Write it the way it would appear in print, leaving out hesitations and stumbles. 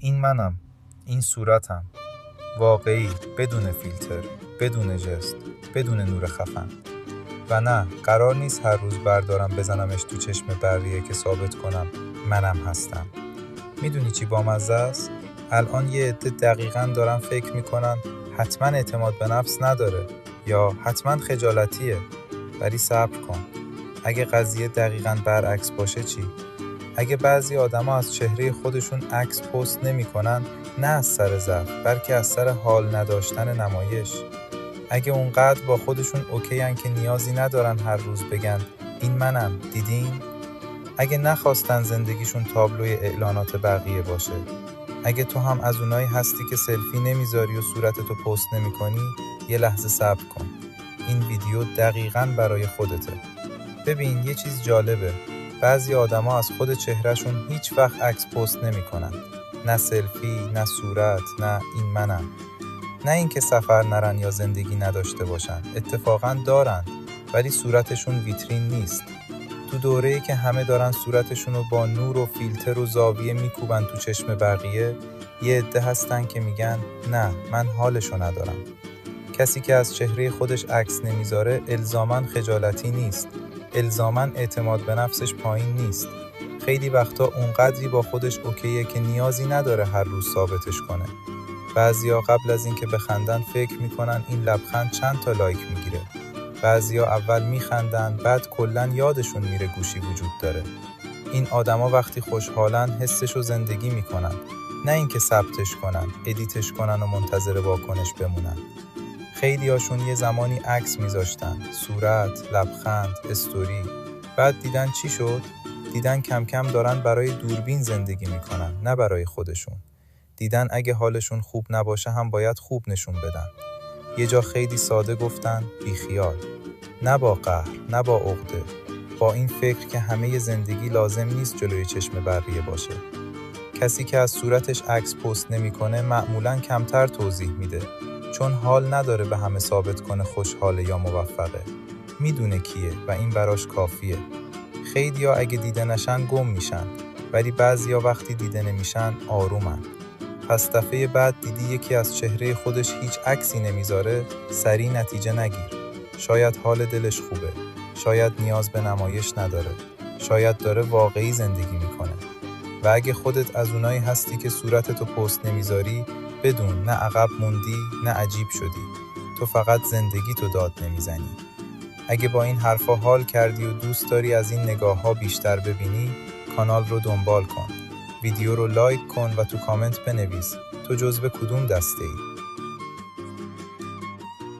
این منم، این صورتم، واقعی، بدون فیلتر، بدون جست، بدون نور خفن. و نه، قرار نیست هر روز بردارم بزنمش تو چشم بقیه که ثابت کنم منم هستم. میدونی چی بامزه است؟ الان یه عده دقیقاً دارن فکر میکنن حتما اعتماد به نفس نداره یا حتما خجالتیه. ولی صبر کن، اگه قضیه دقیقاً برعکس باشه چی؟ اگه بعضی آدما از چهره خودشون عکس پست نمی‌کنن، نه از سر ضعف، بلکه از سر حال نداشتن نمایش. اگه اونقدر با خودشون اوکی‌ان که نیازی ندارن هر روز بگن این منم، دیدین؟ اگه نخواستن زندگیشون تابلوی اعلانات بقیه باشه. اگه تو هم از اونایی هستی که سلفی نمیذاری و صورتتو پست نمی‌کنی، یه لحظه صبر کن. این ویدیو دقیقاً برای خودته. ببین، یه چیز جالبه. بعضی آدما از خود چهرهشون هیچ وقت عکس پست نمی‌کنن. نه سلفی، نه صورت، نه این منم. نه اینکه سفر نرن یا زندگی نداشته باشن. اتفاقاً دارن، ولی صورتشون ویترین نیست. تو دوره‌ای که همه دارن صورتشونو با نور و فیلتر و زاویه میکوبن تو چشم بقیه، یه عده هستن که میگن نه، من حالشو ندارم. کسی که از چهره خودش عکس نمیذاره الزاماً خجالتی نیست. الزاماً اعتماد به نفسش پایین نیست. خیلی وقتا اونقدری با خودش اوکیه که نیازی نداره هر روز ثابتش کنه. بعضیا قبل از اینکه بخندن فکر میکنن این لبخند چند تا لایک میگیره. بعضیا اول میخندن، بعد کلاً یادشون میره گوشی وجود داره. این آدما وقتی خوشحالن حسشو زندگی میکنن، نه اینکه ثبتش کنن، ادیتش کنن و منتظر واکنش بمونن. خیلی هاشون یه زمانی عکس میذاشتن، صورت، لبخند، استوری. بعد دیدن چی شد؟ دیدن کم کم دارن برای دوربین زندگی میکنن، نه برای خودشون. دیدن اگه حالشون خوب نباشه هم باید خوب نشون بدن. یه جا خیلی ساده گفتن بیخیال. نه با قهر، نه با عقده. با این فکر که همه زندگی لازم نیست جلوی چشم بقیه باشه. کسی که از صورتش عکس پست نمیکنه معمولاً کمتر توضیح میده. چون حال نداره به همه ثابت کنه خوشحاله یا موفقه. میدونه کیه و این براش کافیه. خیلیا اگه دیده نشن گم میشن، ولی بعضیا وقتی دیده نمیشن آرومن. پس دفعه بعد دیدی یکی از چهره خودش هیچ عکسی نمیذاره، سریع نتیجه نگیر. شاید حال دلش خوبه. شاید نیاز به نمایش نداره. شاید داره واقعی زندگی میکنه. و اگه خودت از اونایی هستی که صورتتو پست نمیذاری، بدون نه عقب موندی، نه عجیب شدی. تو فقط زندگیتو داد نمیزنی. اگه با این حرفا حال کردی و دوست داری از این نگاه‌ها بیشتر ببینی، کانال رو دنبال کن. ویدیو رو لایک کن و تو کامنت بنویس تو جزو کدوم دسته ای؟